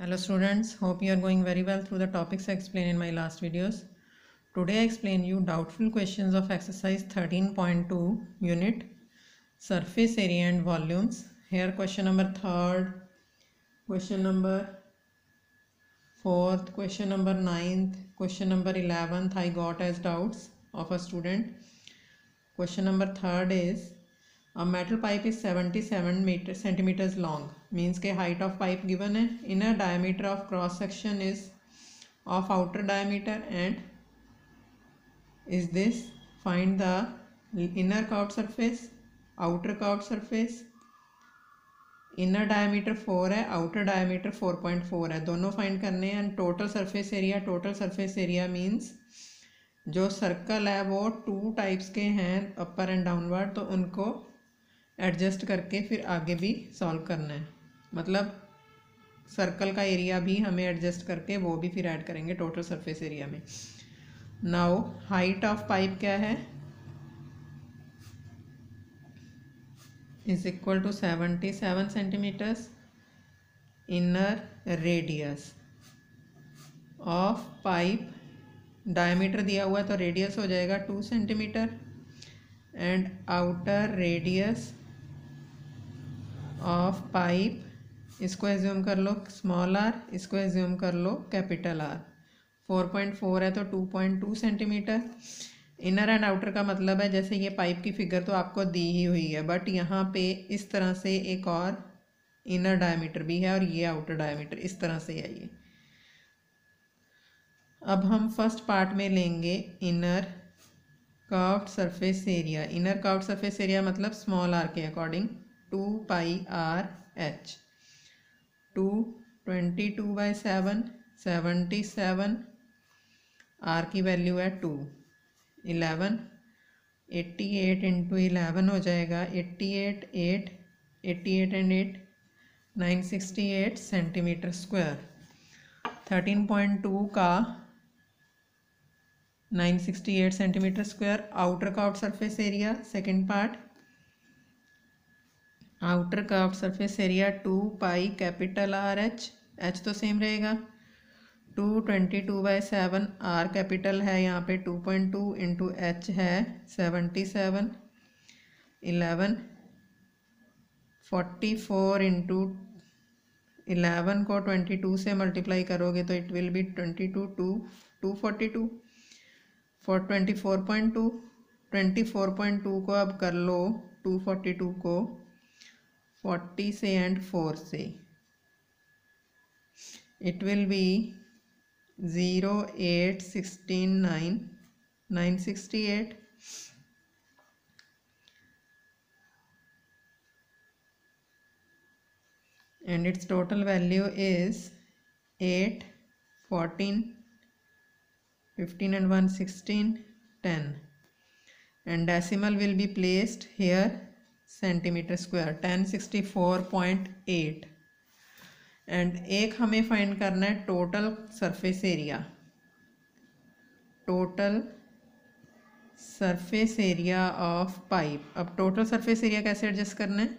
Hello students, hope you are going very well through the topics I explained in my last videos. Today I explain you doubtful questions of exercise 13.2 unit surface area and volumes. Here question number 3rd, question number 4th, question number 9th, question number 11th I got as doubts of a student. Question number 3rd is a metal pipe is 77 centimeters long, means के height of pipe given है, inner diameter of cross section is of outer diameter and is this, find the inner curved surface, outer curved surface, inner diameter 4 है, outer diameter 4.4 है, दोनों find करने हैं. And total surface area means जो circle है वो 2 types के हैं, अपर एंड डाउनवर्ड, तो उनको एडजस्ट करके फिर आगे भी सॉल्व करना है. मतलब सर्कल का एरिया भी हमें एडजस्ट करके वो भी फिर ऐड करेंगे टोटल सरफेस एरिया में. नाउ हाइट ऑफ पाइप क्या है, is equal to 77 centimetres. Inner radius of pipe, diameter दिया हुआ है तो रेडियस हो जाएगा 2 centimetre. And outer radius of pipe, इसको एज्यूम कर लो स्मॉल आर, इसको एज्यूम कर लो कैपिटल आर. 4.4 है तो 2.2 सेंटीमीटर. इनर एंड आउटर का मतलब है जैसे ये पाइप की फिगर तो आपको दी ही हुई है, बट यहाँ पे इस तरह से एक और इनर डायमीटर भी है और ये आउटर डायमीटर इस तरह से है ये. अब हम फर्स्ट पार्ट में लेंगे inner curved surface area. Inner curved surface area मतलब स्मॉल आर के according 2 pi R H. 22/7 77, R की वैल्यू है 2. 11 88 इंटू 11 हो जाएगा 88 8 88 एंड 8 968 सेंटीमीटर स्क्वायर. 13.2 का 968 centimetre square. Outer curved surface area second part, outer curved surface area 2 pi capital R H, H तो same रहेगा. 22/7, are capital है यहाँ पे 2.2 इंटू एच है 77. 11 44 इंटू 11 को 22 से मल्टीप्लाई करोगे तो इट विल बी 242 फॉर 24.2 को अब कर लो 242 को 40 से एंड 4 से, it will be 0 8 16 9 968. and its total value is 8 14 15 and 1 16 10, and decimal will be placed here centimeter square 1064.8. And एक हमें फाइंड करना है total surface area. Total surface area of pipe. अब टोटल सरफेस एरिया कैसे adjust करना है,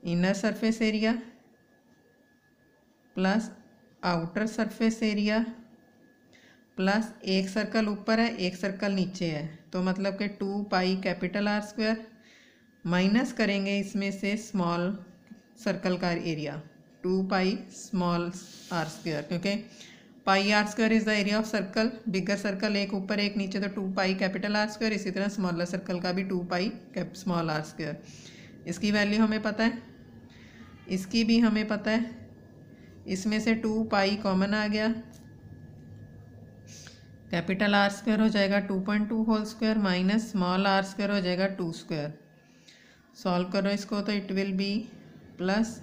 inner surface area plus outer surface area plus एक circle ऊपर है एक सर्कल नीचे है, तो मतलब कि 2 pi capital R square minus करेंगे इसमें से स्मॉल सर्कल का area 2 pi small R square, क्योंकि pi R square is the area of circle. Bigger circle एक ऊपर एक नीचे तो 2 पाई कैपिटल आर स्क्वायर. इसी तरह स्मॉलर सर्कल का भी 2 पाई स्मॉल आर स्क्वायर. इसकी वैल्यू हमें पता है, इसकी भी हमें पता है. इसमें से 2 पाई कॉमन आ गया, कैपिटल आर स्क्वायर हो जाएगा 2.2 whole square minus small R square हो जाएगा 2 स्क्वायर. सॉल्व करो इसको तो इट विल बी प्लस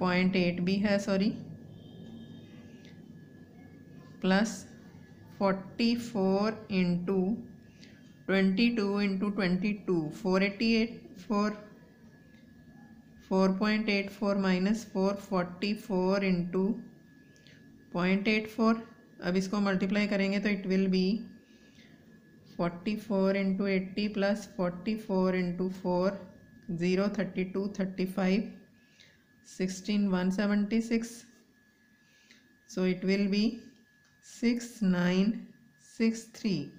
0.8 भी है sorry, plus 44 into 22 into 22 488 4.84 minus 444 into 0.84. अब इसको मल्टीप्लाई करेंगे तो it will be 44 into 80 plus 44 into 4 0 32 35 16 176 So it will be 6963.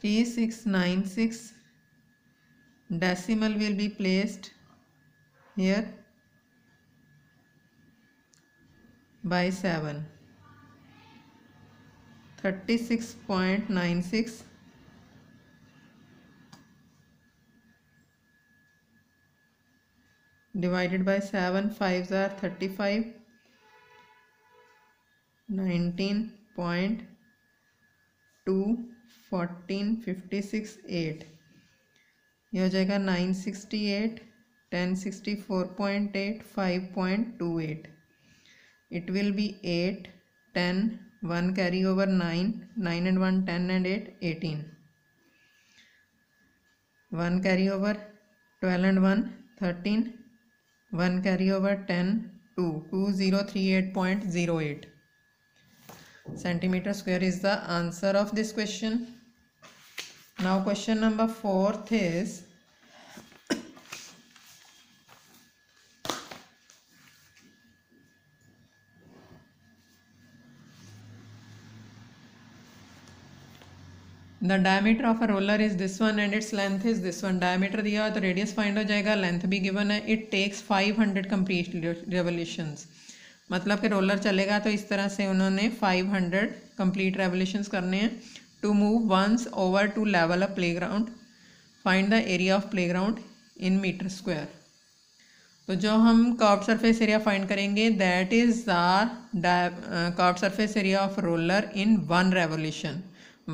3696 decimal will be placed here by 7. 36.96 divided by 7, 5s are 35. 19.2 14 56 8 ये हो जाएगा 968 1064.8 5.28. It will be 8 10 1 carry over 9 9 and 1 10 and 8 18. 1 carry over 12 and 1 13. 1 carry over 10 2 2038.08 centimeter square is the answer of this question. Now question number 4th is the diameter of a roller is this one and its length is this one. Diameter दिया तो radius find हो जाएगा, length भी given है. It takes 500 complete revolutions. मतलब कि roller चलेगा तो इस तरह से उन्होंने 500 complete revolutions करने हैं. To move once over to level a playground, find the area of playground in meter square. तो जो हम कर्व्ड सरफेस एरिया फाइंड करेंगे that is the curved surface area of roller in 1 revolution.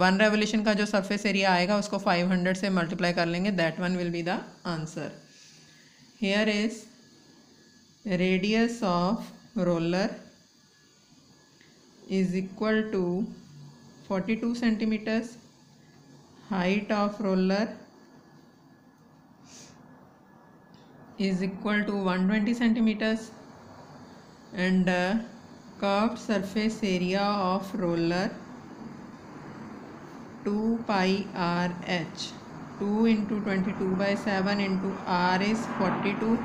1 revolution का जो surface area आएगा उसको 500 से multiply कर लेंगे. That one will be the answer. Here is radius of roller is equal to 42 centimeters. Height of roller is equal to 120 centimeters and curved surface area of roller 2 pi r h. 2 into 22 by 7 into r is 42,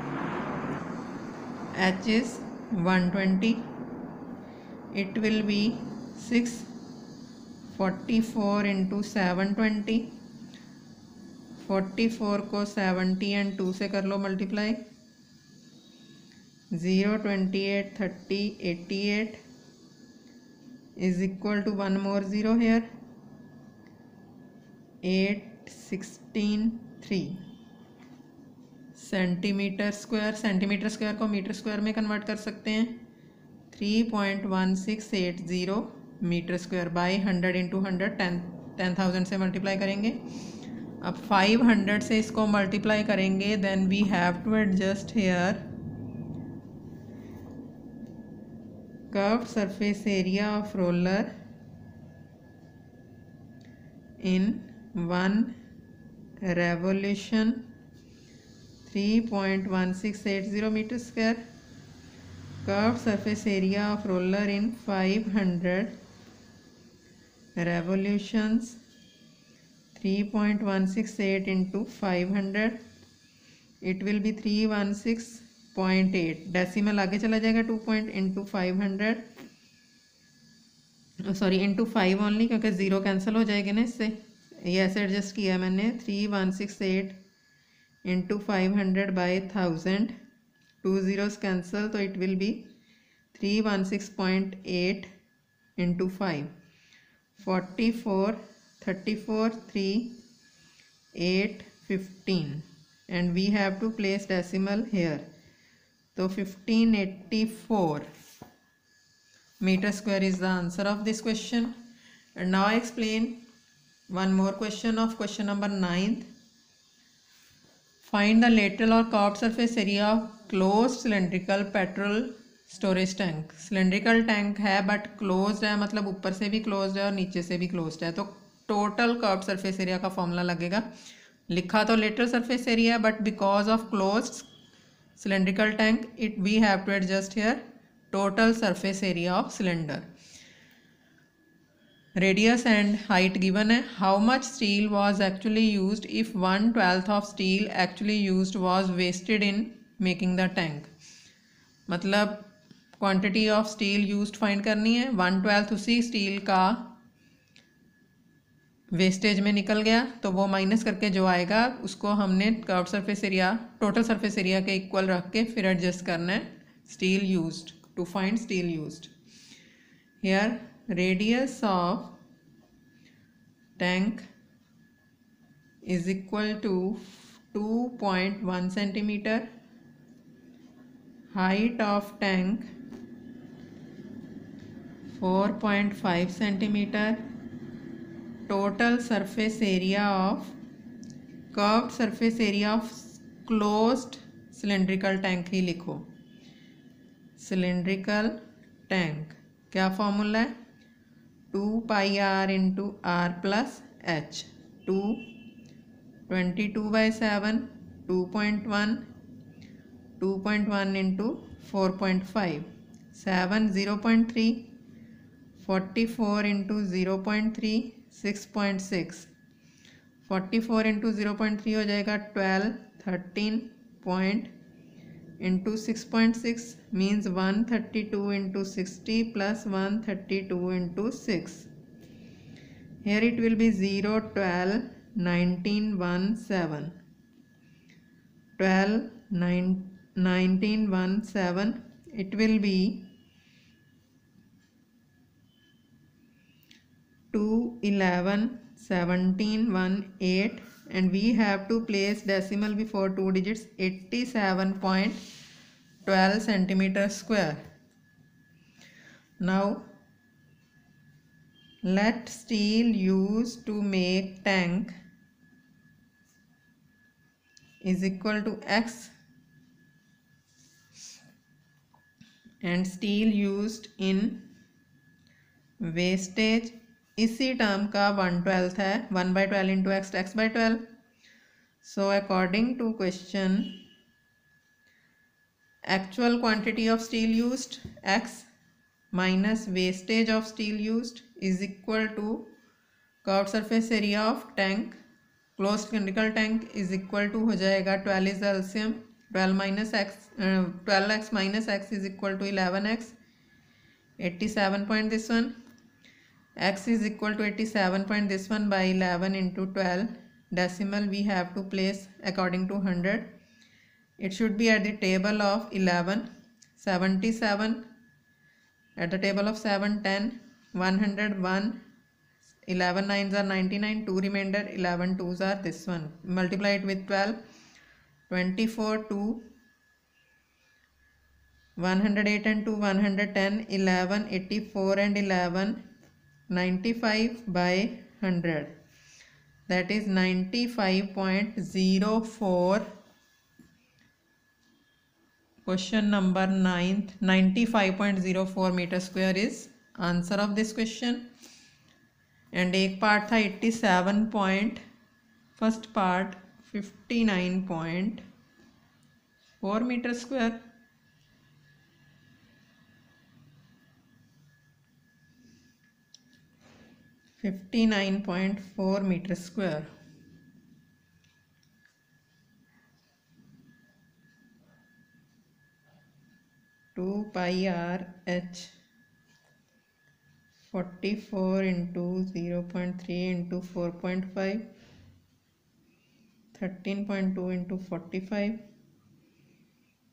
h is 120. It will be 644 into 720. 44 को 70 and 2 से कर लो multiply. 0 28 30 88 is equal to one more zero here. 8 16 3 centimetre square. Centimetre square को metre square में convert कर सकते हैं. 3.1680 metre square by 100 into 100 10,000 से multiply करेंगे. अब 500 से इसको मल्टीप्लाई करेंगे then we have to adjust here curved surface area of roller in 1 revolution 3.1680 metre square. Curved surface area of roller in 500 revolutions 3.168 into 500. It will be 316.8. Decimal आगे चला जाएगा 2 point into 500 sorry into 5 only क्योंकि zero cancel हो जाएगी ना इससे. ये ऐसे एडजस्ट किया मैंने. 3168 इंटू 500 बाई 1000. 2 zeros cancel तो it will be 316.8 into 5 44 34 3 8 15 and we have to place decimal here. So 1584 meter square is the answer of this question. And now I explain one more question of question number 9th. Find the lateral or curved surface area of closed cylindrical petrol storage tank. cylindrical tank है but closed है, मतलब ऊपर से भी closed है और नीचे से भी closed है. तो total curved surface area का फॉर्मूला लगेगा. लिखा तो lateral surface area but because of closed cylindrical tank we have to adjust here total surface area of cylinder. Radius and height given है. How much steel was actually used if 1/12 of steel actually used was wasted in making the tank. मतलब quantity of steel used find करनी है। 1/12 उसी steel का wastage में निकल गया, तो वो माइनस करके जो आएगा उसको हमने curved surface area total surface area के इक्वल रख के फिर एडजस्ट करना है steel used to find steel used. Here radius of tank is equal to 2.1 centimeter, height of tank 4.5 centimeter, total surface area of curved surface area of closed cylindrical tank ही लिखो। cylindrical tank क्या formula है, 2 pi r into r plus h, 22/7, 2.1, 2.1 into 4.5, 7 0.3, 44 into 0.3 6.6, 44 into 0.3 हो जाएगा 12, 13 point into 6.6 means 132 into 60 plus 132 into 6. Here it will be 0, 12, 19, 1, 7. 12, 19, 1, 7. It will be 2, 11, 17, 1, 8. And we have to place decimal before 2 digits, 87.12 centimeter square. Now, let steel used to make tank is equal to x and steel used in wastage इसी term का 1/12 है, 1/12 into x, x/12. So according to question, actual quantity of steel used x minus wastage of steel used is equal to curved surface area of tank, closed cylindrical tank is equal to हो जाएगा 12 is the LCM, 12 minus x 12x minus x is equal to 11x, 87 point this one, x is equal to 87 point this one by 11 into 12, decimal we have to place according to 100. It should be at the table of 11, 77, at the table of 7, 10, 101, 11 nines are 99, 2 remainder, 11 twos are this one. Multiply it with 12, 24, 2, 108 and 2, 110, 11, 84 and 11, 95 by 100. That is 95.04. Question number 9th, 95.04 meter square is answer of this question. And एक part था 87 point, first part 59.4 metre square. $59.4 meter square. Two pi r h 44 into 0.3 into 4.5, 13.2 into 45,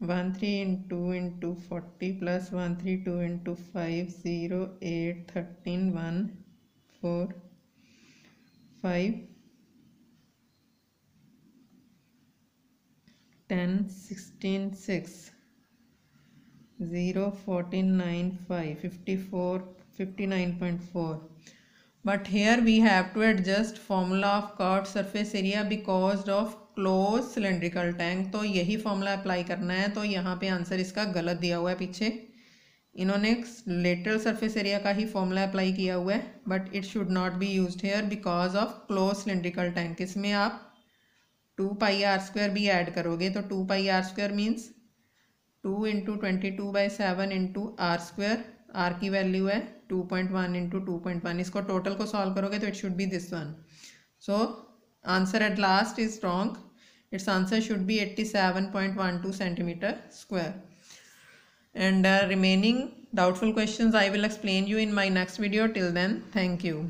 13 into 40 plus 132 into 5, 0, 8, 13, 1, 4, 5, 10, 16, 6, 0, 14, 9, 5, 54, 59.4. But here we have to adjust formula of curved surface area because of closed cylindrical tank. तो यही formula apply करना है, तो यहाँ पे answer इसका गलत दिया हुआ है पीछे। इन्होंने लेटरल सरफेस एरिया का ही फॉर्मूला अप्लाई किया हुआ है, but it should not be used here because of close cylindrical tank. इसमें आप 2 pi r² भी ऐड करोगे तो 2 pi r² means 2 into 22/7 into r², r की वैल्यू है 2.1 into 2.1। इसको टोटल को सॉल्व करोगे तो it should be this one. So answer at last is wrong. It's answer should be 87.12 centimeter square. and remaining doubtful questions I will explain you in my next video. Till then, thank you.